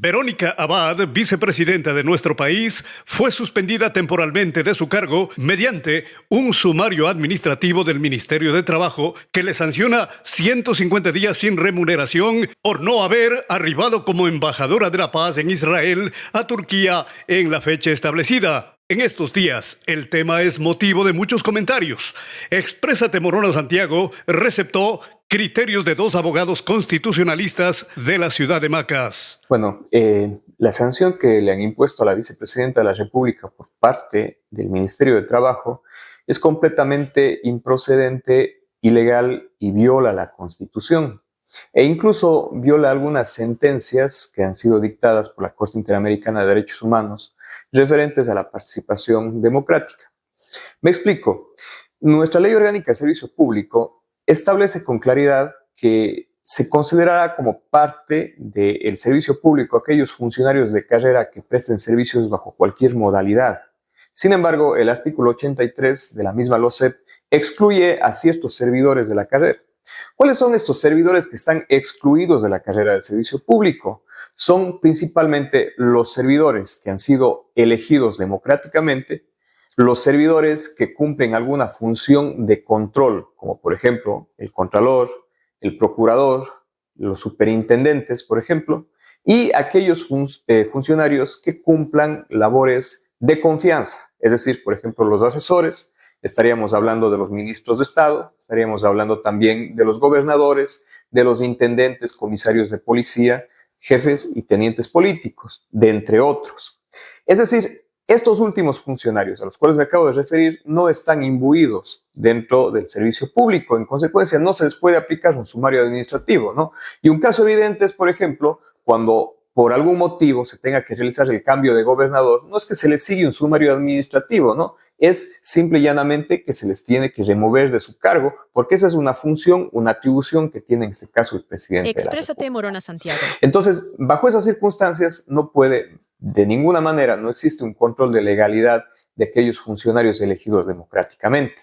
Verónica Abad, vicepresidenta de nuestro país, fue suspendida temporalmente de su cargo mediante un sumario administrativo del Ministerio de Trabajo que le sanciona 150 días sin remuneración por no haber arribado como embajadora de la paz en Israel a Turquía en la fecha establecida. En estos días, el tema es motivo de muchos comentarios. Exprésate Morona Santiago receptó criterios de dos abogados constitucionalistas de la ciudad de Macas. Bueno, la sanción que le han impuesto a la vicepresidenta de la República por parte del Ministerio de Trabajo es completamente improcedente, ilegal y viola la Constitución. E incluso viola algunas sentencias que han sido dictadas por la Corte Interamericana de Derechos Humanos referentes a la participación democrática. Me explico. Nuestra Ley Orgánica de Servicio Público establece con claridad que se considerará como parte del servicio público aquellos funcionarios de carrera que presten servicios bajo cualquier modalidad. Sin embargo, el artículo 83 de la misma LOCEP excluye a ciertos servidores de la carrera. ¿Cuáles son estos servidores que están excluidos de la carrera del servicio público? Son principalmente los servidores que han sido elegidos democráticamente, los servidores que cumplen alguna función de control, como por ejemplo el contralor, el procurador, los superintendentes, por ejemplo, y aquellos funcionarios que cumplan labores de confianza, es decir, por ejemplo, los asesores. Estaríamos hablando de los ministros de Estado, estaríamos hablando también de los gobernadores, de los intendentes, comisarios de policía, jefes y tenientes políticos, de entre otros. Es decir, estos últimos funcionarios a los cuales me acabo de referir no están imbuidos dentro del servicio público. En consecuencia, no se les puede aplicar un sumario administrativo, ¿no? Y un caso evidente es, por ejemplo, cuando por algún motivo se tenga que realizar el cambio de gobernador, no es que se les sigue un sumario administrativo, ¿no? Es simple y llanamente que se les tiene que remover de su cargo, porque esa es una función, una atribución que tiene en este caso el presidente. Exprésate, Morona Santiago. Entonces, bajo esas circunstancias, no puede, de ninguna manera, no existe un control de legalidad de aquellos funcionarios elegidos democráticamente.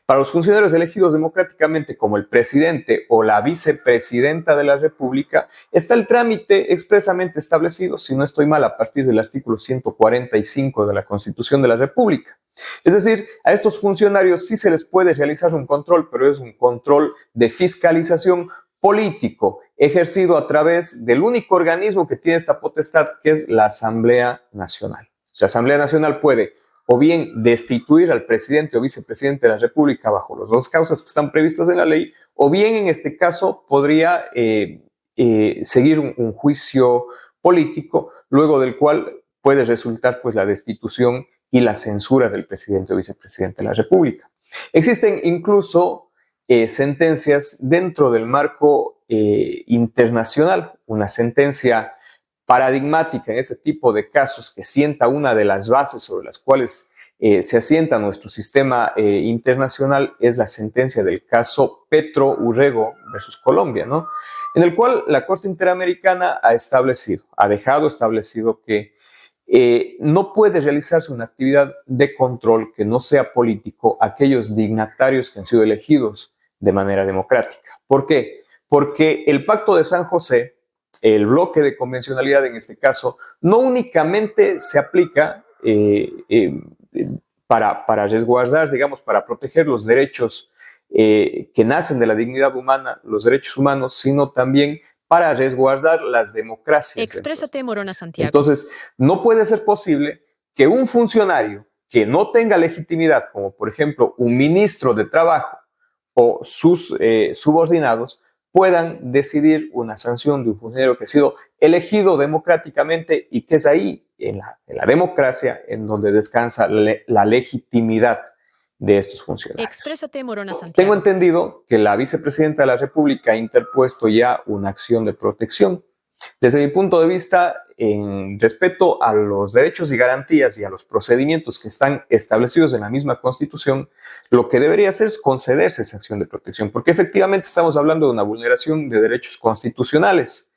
Para los funcionarios elegidos democráticamente, como el presidente o la vicepresidenta de la República, está el trámite expresamente establecido, si no estoy mal, a partir del artículo 145 de la Constitución de la República. Es decir, a estos funcionarios sí se les puede realizar un control, pero es un control de fiscalización político, ejercido a través del único organismo que tiene esta potestad, que es la Asamblea Nacional. La Asamblea Nacional puede o bien destituir al presidente o vicepresidente de la República bajo las dos causas que están previstas en la ley, o bien en este caso podría seguir un juicio político, luego del cual puede resultar pues la destitución y la censura del presidente o vicepresidente de la República. Existen incluso sentencias dentro del marco internacional, una sentencia paradigmática en este tipo de casos que sienta una de las bases sobre las cuales se asienta nuestro sistema internacional es la sentencia del caso Petro Urrego versus Colombia, ¿no? En el cual la Corte Interamericana ha dejado establecido que no puede realizarse una actividad de control que no sea político a aquellos dignatarios que han sido elegidos de manera democrática. ¿Por qué? Porque el Pacto de San José, el bloque de convencionalidad en este caso, no únicamente se aplica para resguardar, digamos, para proteger los derechos que nacen de la dignidad humana, los derechos humanos, sino también para resguardar las democracias. Exprésate, Morona Santiago. Entonces, no puede ser posible que un funcionario que no tenga legitimidad, como por ejemplo un ministro de Trabajo o sus subordinados, puedan decidir una sanción de un funcionario que ha sido elegido democráticamente y que es ahí, en la democracia, en donde descansa la legitimidad de estos funcionarios. Exprésate, Morona Santiago. Tengo entendido que la vicepresidenta de la República ha interpuesto ya una acción de protección. Desde mi punto de vista, en respeto a los derechos y garantías y a los procedimientos que están establecidos en la misma Constitución, lo que debería hacer es concederse esa acción de protección, porque efectivamente estamos hablando de una vulneración de derechos constitucionales.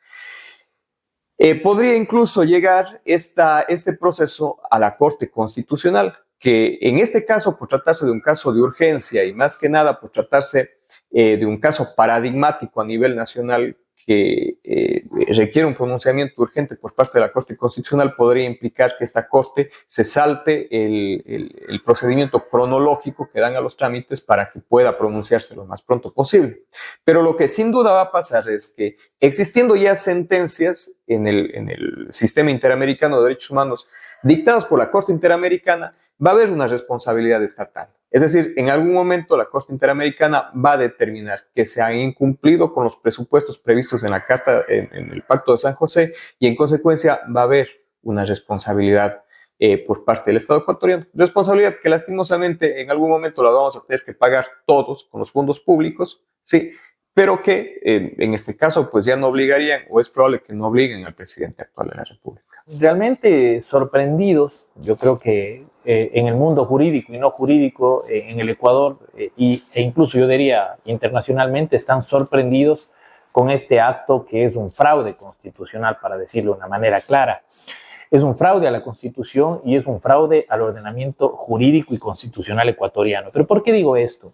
Podría incluso llegar este proceso a la Corte Constitucional, que en este caso, por tratarse de un caso de urgencia y más que nada por tratarse de un caso paradigmático a nivel nacional, que requiere un pronunciamiento urgente por parte de la Corte Constitucional podría implicar que esta Corte se salte el procedimiento cronológico que dan a los trámites para que pueda pronunciarse lo más pronto posible. Pero lo que sin duda va a pasar es que, existiendo ya sentencias en el sistema interamericano de derechos humanos dictadas por la Corte Interamericana, va a haber una responsabilidad estatal. Es decir, en algún momento la Corte Interamericana va a determinar que se han incumplido con los presupuestos previstos en la Carta, en el Pacto de San José, y en consecuencia va a haber una responsabilidad por parte del Estado ecuatoriano. Responsabilidad que lastimosamente en algún momento la vamos a tener que pagar todos con los fondos públicos, sí, pero que en este caso pues ya no obligarían, o es probable que no obliguen al presidente actual de la República. Realmente sorprendidos, yo creo que en el mundo jurídico y no jurídico, en el Ecuador e incluso yo diría internacionalmente, están sorprendidos con este acto que es un fraude constitucional, para decirlo de una manera clara. Es un fraude a la Constitución y es un fraude al ordenamiento jurídico y constitucional ecuatoriano. ¿Pero por qué digo esto?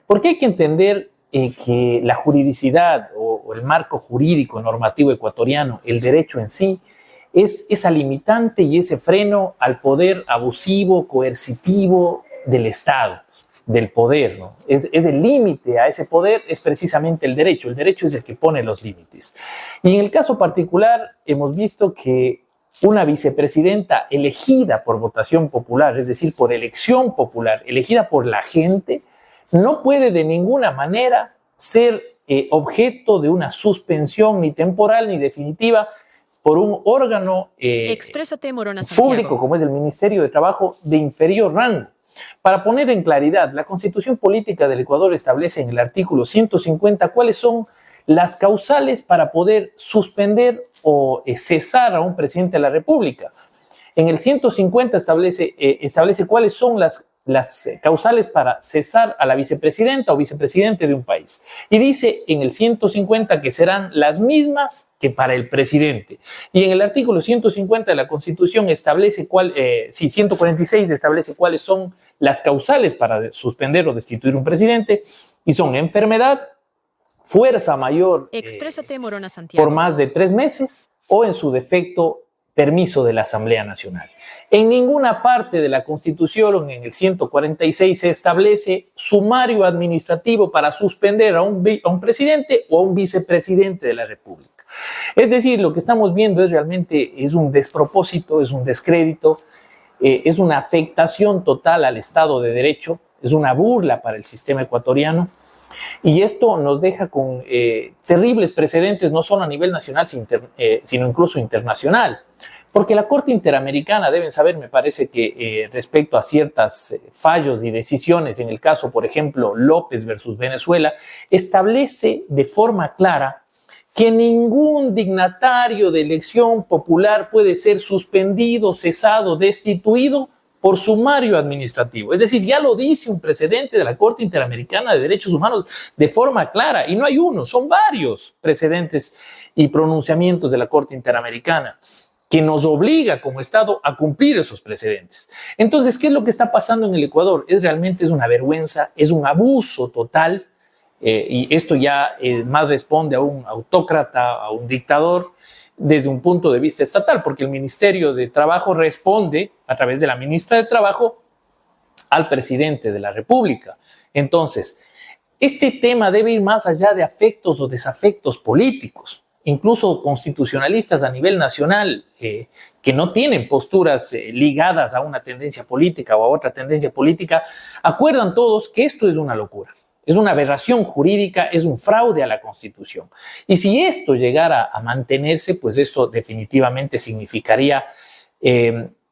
Porque hay que entender que la juridicidad o el marco jurídico normativo ecuatoriano, el derecho en sí, es esa limitante y ese freno al poder abusivo, coercitivo del Estado, del poder, ¿no? Es el límite a ese poder, es precisamente el derecho es el que pone los límites. Y en el caso particular hemos visto que una vicepresidenta elegida por votación popular, es decir, por elección popular, elegida por la gente, no puede de ninguna manera ser objeto de una suspensión ni temporal ni definitiva por un órgano Exprésate, Morona Santiago. público como es el Ministerio de Trabajo de inferior rango. Para poner en claridad, la Constitución Política del Ecuador establece en el artículo 150 cuáles son las causales para poder suspender o cesar a un presidente de la República. En el 150 establece cuáles son las causales para cesar a la vicepresidenta o vicepresidente de un país. Y dice en el 150 que serán las mismas que para el presidente. Y en el artículo 150 de la Constitución establece 146 establece cuáles son las causales para suspender o destituir un presidente, y son enfermedad, fuerza mayor Exprésate, Morona Santiago. por más de 3 meses o, en su defecto, permiso de la Asamblea Nacional. En ninguna parte de la Constitución, en el 146, se establece sumario administrativo para suspender a un presidente o a un vicepresidente de la República. Es decir, lo que estamos viendo es un despropósito, es un descrédito, es una afectación total al Estado de Derecho, es una burla para el sistema ecuatoriano. Y esto nos deja con terribles precedentes, no solo a nivel nacional, sino incluso internacional. Porque la Corte Interamericana, deben saber, me parece que respecto a ciertos fallos y decisiones, en el caso, por ejemplo, López versus Venezuela, establece de forma clara que ningún dignatario de elección popular puede ser suspendido, cesado, destituido por sumario administrativo. Es decir, ya lo dice un precedente de la Corte Interamericana de Derechos Humanos de forma clara, y no hay uno, son varios precedentes y pronunciamientos de la Corte Interamericana que nos obliga como Estado a cumplir esos precedentes. Entonces, ¿qué es lo que está pasando en el Ecuador? Realmente es una vergüenza, es un abuso total, y esto ya más responde a un autócrata, a un dictador, desde un punto de vista estatal, porque el Ministerio de Trabajo responde a través de la ministra de Trabajo al presidente de la República. Entonces, este tema debe ir más allá de afectos o desafectos políticos. Incluso constitucionalistas a nivel nacional que no tienen posturas ligadas a una tendencia política o a otra tendencia política, acuerdan todos que esto es una locura. Es una aberración jurídica, es un fraude a la Constitución. Y si esto llegara a mantenerse, pues eso definitivamente significaría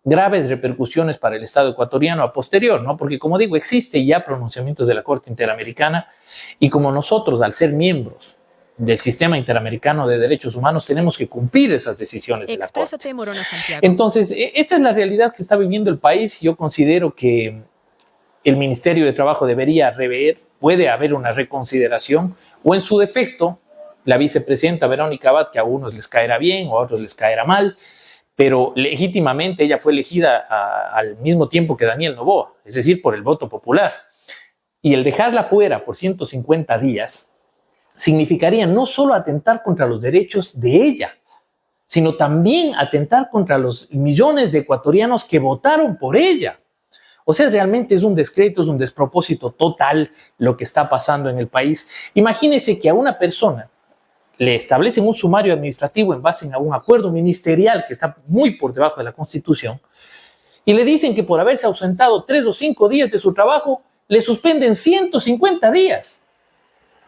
graves repercusiones para el Estado ecuatoriano a posterior, ¿no? Porque, como digo, existen ya pronunciamientos de la Corte Interamericana, y como nosotros, al ser miembros del Sistema Interamericano de Derechos Humanos, tenemos que cumplir esas decisiones de la Corte. Exprésate, Morona Santiago. Entonces, esta es la realidad que está viviendo el país. Yo considero que el Ministerio de Trabajo debería rever, puede haber una reconsideración, o en su defecto, la vicepresidenta Verónica Abad, que a unos les caerá bien o a otros les caerá mal, pero legítimamente ella fue elegida al mismo tiempo que Daniel Noboa, es decir, por el voto popular. Y el dejarla fuera por 150 días significaría no solo atentar contra los derechos de ella, sino también atentar contra los millones de ecuatorianos que votaron por ella. O sea, realmente es un descrédito, es un despropósito total lo que está pasando en el país. Imagínese que a una persona le establecen un sumario administrativo en base a un acuerdo ministerial que está muy por debajo de la Constitución y le dicen que por haberse ausentado 3 o 5 días de su trabajo, le suspenden 150 días.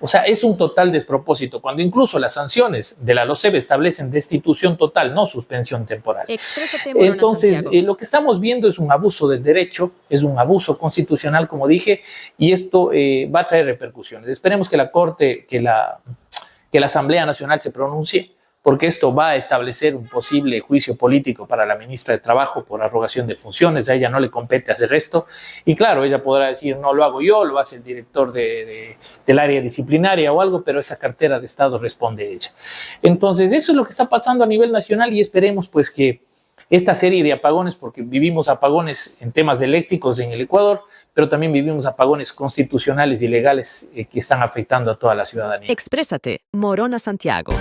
O sea, es un total despropósito, cuando incluso las sanciones de la LOCEP establecen destitución total, no suspensión temporal. Exprésate, Morona Entonces, Santiago. lo que estamos viendo es un abuso del derecho, es un abuso constitucional, como dije, y esto va a traer repercusiones. Esperemos que la Corte, que la Asamblea Nacional se pronuncie, porque esto va a establecer un posible juicio político para la ministra de Trabajo por arrogación de funciones. A ella no le compete hacer esto. Y claro, ella podrá decir, no lo hago yo, lo hace el director del área disciplinaria o algo, pero esa cartera de Estado responde ella. Entonces, eso es lo que está pasando a nivel nacional y esperemos pues que esta serie de apagones, porque vivimos apagones en temas eléctricos en el Ecuador, pero también vivimos apagones constitucionales y legales que están afectando a toda la ciudadanía. Exprésate, Morona Santiago.